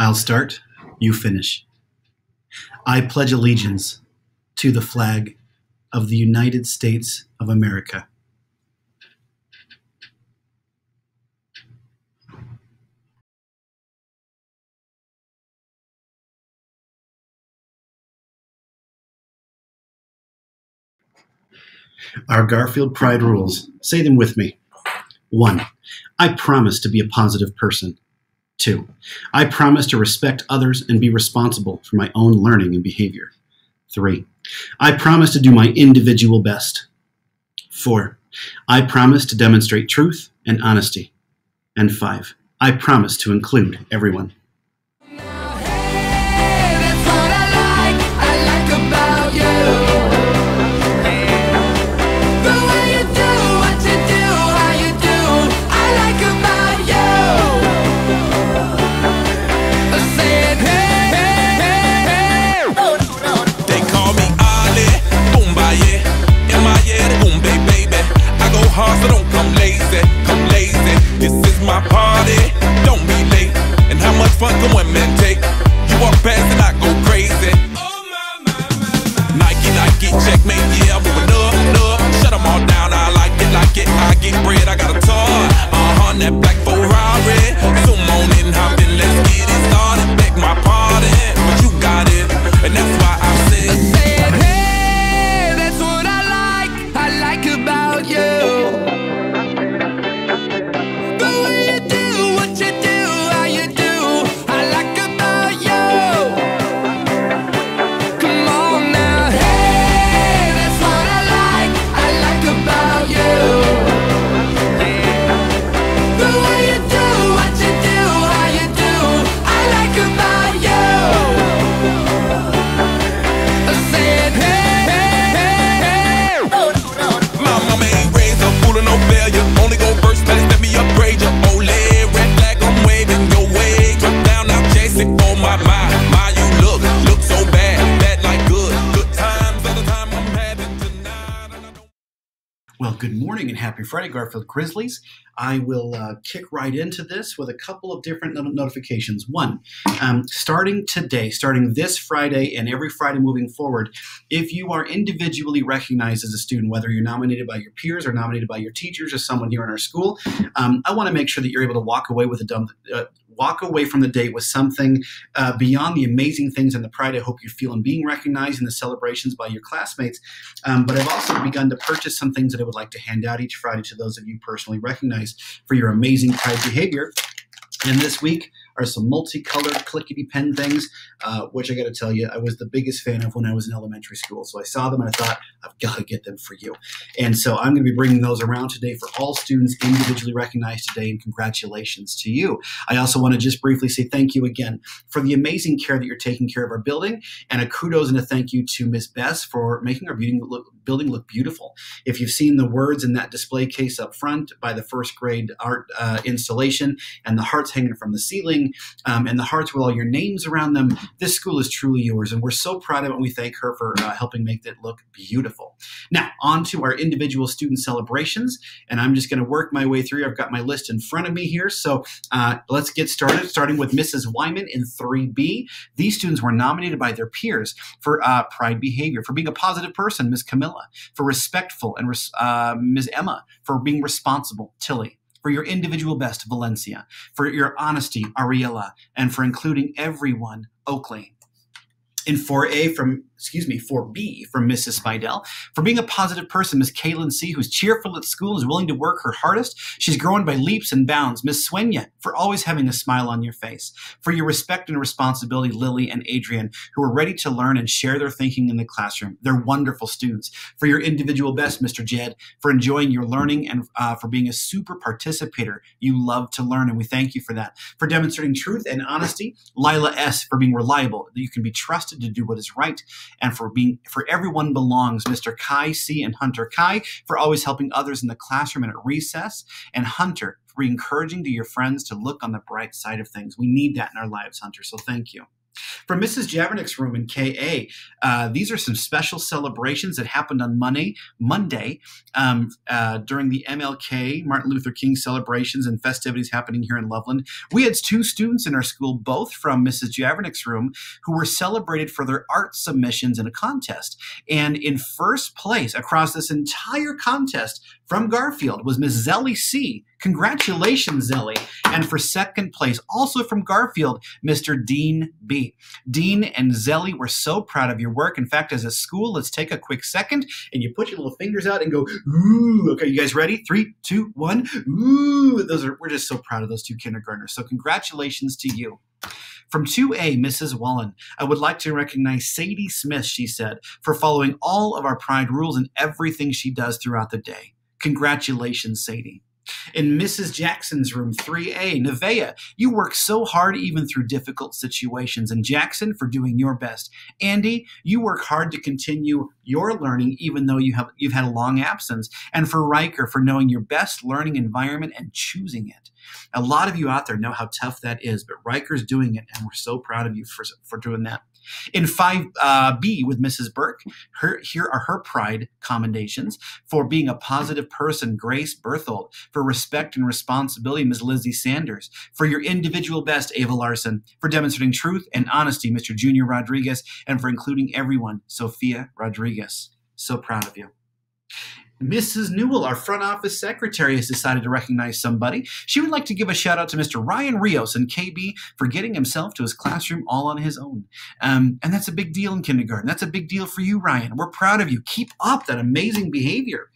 I'll start, you finish. I pledge allegiance to the flag of the United States of America. Our Garfield Pride rules. Say them with me. 1. I promise to be a positive person. 2. I promise to respect others and be responsible for my own learning and behavior. 3. I promise to do my individual best. 4. I promise to demonstrate truth and honesty. And 5. I promise to include everyone. So don't come lazy, come lazy. This is my party, don't be late. And how much fun can women take? You walk past and I go crazy. Nike, Nike, checkmate, yeah, I'm moving up. Shut them all down, I like it. I get bread, I got a toy. That black Ferrari. Zoom on in, hop in, let's get it started. Back my party, but you got it. And that's why I said, hey, that's what I like about you. Well, good morning and happy Friday, Garfield Grizzlies. I will kick right into this with a couple of different notifications. One, starting today, starting this Friday and every Friday moving forward, if you are individually recognized as a student, whether you're nominated by your peers or nominated by your teachers or someone here in our school, I want to make sure that you're able to walk away with walk away from the day with something beyond the amazing things and the pride I hope you feel in being recognized in the celebrations by your classmates. But I've also begun to purchase some things that I would like to hand out each Friday to those of you personally recognized for your amazing pride behavior. And this week are some multicolored clickety pen things, which I got to tell you, I was the biggest fan of when I was in elementary school. So I saw them and I thought, I've got to get them for you. And so I'm going to be bringing those around today for all students individually recognized today, and congratulations to you. I also want to just briefly say thank you again for the amazing care that you're taking care of our building, and a kudos and a thank you to Miss Bess for making our building look beautiful. If you've seen the words in that display case up front by the first grade art installation, and the hearts hanging from the ceiling, and the hearts with all your names around them, this school is truly yours, and we're so proud of it, and we thank her for helping make it look beautiful. Now, on to our individual student celebrations, and I'm just going to work my way through. I've got my list in front of me here, so let's get started, starting with Mrs. Wyman in 3B. These students were nominated by their peers for pride behavior, for being a positive person, Ms. Camilla, for respectful, and Ms. Emma, for being responsible, Tilly, for your individual best, Valencia, for your honesty, Ariella, and for including everyone, Oakley. In 4B from Mrs. Spidell, for being a positive person, Miss Kaylin C., who's cheerful at school and is willing to work her hardest. She's growing by leaps and bounds. Miss Swenya, for always having a smile on your face. For your respect and responsibility, Lily and Adrian, who are ready to learn and share their thinking in the classroom. They're wonderful students. For your individual best, Mr. Jed, for enjoying your learning and for being a super participator. You love to learn, and we thank you for that. For demonstrating truth and honesty, Lila S., for being reliable, that you can be trusted to do what is right. and for everyone belongs, Mr. Kai C. and Hunter. Kai, for always helping others in the classroom and at recess, and Hunter, for encouraging to your friends to look on the bright side of things. We need that in our lives, Hunter, so thank you. From Mrs. Javernick's room in KA, these are some special celebrations that happened on Monday during the MLK, Martin Luther King celebrations and festivities happening here in Loveland. We had 2 students in our school, both from Mrs. Javernick's room, who were celebrated for their art submissions in a contest. And in first place across this entire contest from Garfield was Ms. Zelly C. Congratulations, Zelly. And for second place, also from Garfield, Mr. Dean B. Dean and Zelly, we're so proud of your work. In fact, as a school, let's take a quick second and you put your little fingers out and go, ooh. Okay, you guys ready? 3, 2, 1. Ooh. We're just so proud of those 2 kindergartners. So congratulations to you. From 2A, Mrs. Wallen, I would like to recognize Sadie Smith, she said, for following all of our Pride rules and everything she does throughout the day. Congratulations, Sadie. In Mrs. Jackson's room, 3A, Nevaeh, you work so hard even through difficult situations. And Jackson, for doing your best. Andy, you work hard to continue your learning even though you've had a long absence. And for Riker, for knowing your best learning environment and choosing it. A lot of you out there know how tough that is, but Riker's doing it, and we're so proud of you for doing that. In 5B with Mrs. Burke, here are her Pride commendations: for being a positive person, Grace Berthold; for respect and responsibility, Ms. Lizzie Sanders; for your individual best, Ava Larson; for demonstrating truth and honesty, Mr. Junior Rodriguez; and for including everyone, Sophia Rodriguez. So proud of you. Mrs. Newell, our front office secretary, has decided to recognize somebody. She would like to give a shout out to Mr. Ryan Rios in KB for getting himself to his classroom all on his own. And that's a big deal in kindergarten. That's a big deal for you, Ryan. We're proud of you. Keep up that amazing behavior.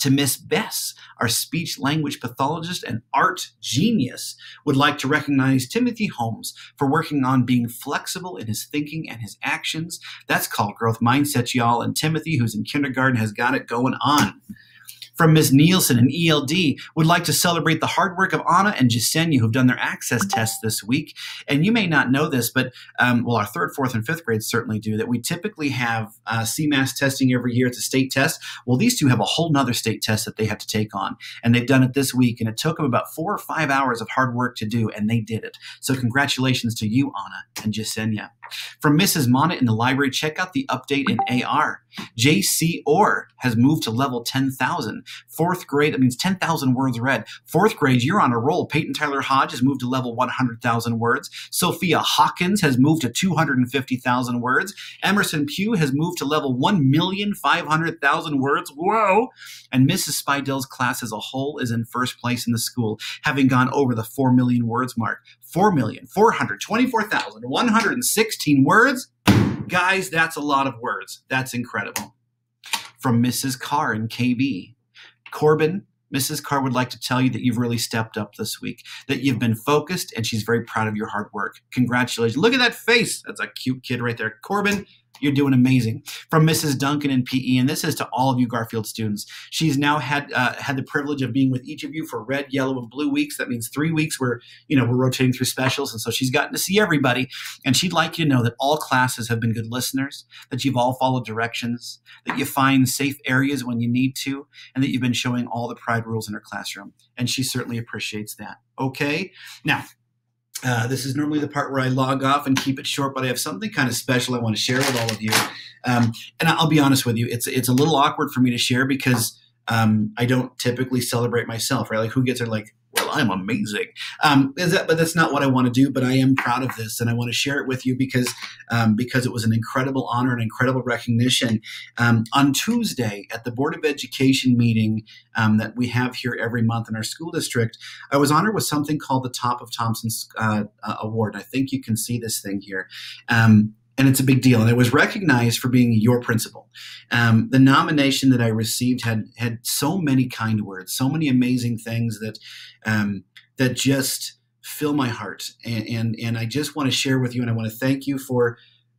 To Miss Bess, our speech language pathologist and art genius, would like to recognize Timothy Holmes for working on being flexible in his thinking and his actions. That's called growth mindset, y'all. And Timothy, who's in kindergarten, has got it going on. From Ms. Nielsen in ELD, would like to celebrate the hard work of Anna and Jasenia, who've done their access tests this week. And you may not know this, but well, our 3rd, 4th, and 5th grades certainly do, that we typically have CMAS testing every year. It's a state test. Well, these 2 have a whole nother state test that they have to take on. And they've done it this week, and it took them about 4 or 5 hours of hard work to do, and they did it. So congratulations to you, Anna and Jasenia. From Mrs. Mona in the library, check out the update in AR. J.C. Orr has moved to level 10,000. 4th grade, that means 10,000 words read. 4th grade, you're on a roll. Peyton Tyler Hodge has moved to level 100,000 words. Sophia Hawkins has moved to 250,000 words. Emerson Pugh has moved to level 1,500,000 words. Whoa! And Mrs. Spidell's class as a whole is in first place in the school, having gone over the 4 million words mark. 4,424,116 words. Guys, that's a lot of words. That's incredible. From Mrs. Carr in KB. Corbin, Mrs. Carr would like to tell you that you've really stepped up this week, that you've been focused, and she's very proud of your hard work. Congratulations. Look at that face. That's a cute kid right there. Corbin, you're doing amazing. From Mrs. Duncan in PE, and this is to all of you Garfield students. She's now had the privilege of being with each of you for red, yellow, and blue weeks. That means 3 weeks where we're rotating through specials, and so she's gotten to see everybody. And she'd like you to know that all classes have been good listeners, that you've all followed directions, that you find safe areas when you need to, and that you've been showing all the Pride rules in her classroom. And she certainly appreciates that. Okay? Now, this is normally the part where I log off and keep it short, but I have something kind of special I want to share with all of you. And I'll be honest with you, it's a little awkward for me to share because I don't typically celebrate myself, right? Like, who gets it like, well, I'm amazing. But that's not what I want to do, but I am proud of this, and I want to share it with you because it was an incredible honor and incredible recognition. On Tuesday at the Board of Education meeting that we have here every month in our school district, I was honored with something called the Top of Thompson's Award. I think you can see this thing here. And it's a big deal. And I was recognized for being your principal. The nomination that I received had so many kind words, so many amazing things that just fill my heart. And I just want to share with you, and I want to thank you for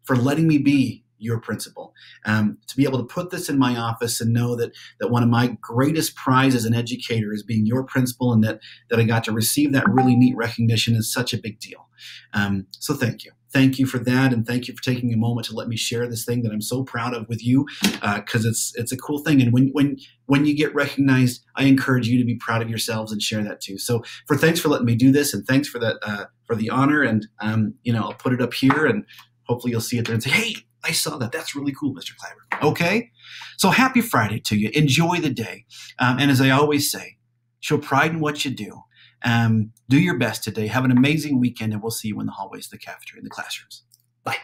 letting me be your principal. To be able to put this in my office and know that one of my greatest prizes as an educator is being your principal, and that I got to receive that really neat recognition is such a big deal. So thank you. thank you for that, and thank you for taking a moment to let me share this thing that I'm so proud of with you, because it's a cool thing. And when you get recognized, I encourage you to be proud of yourselves and share that too. So thanks for letting me do this, and thanks for that for the honor. And I'll put it up here, and hopefully you'll see it there and say, "Hey, I saw that. That's really cool, Mr. Kleiber." Okay, so happy Friday to you. Enjoy the day, and as I always say, show pride in what you do. Do your best today. Have an amazing weekend, and we'll see you in the hallways, the cafeteria, and the classrooms. Bye.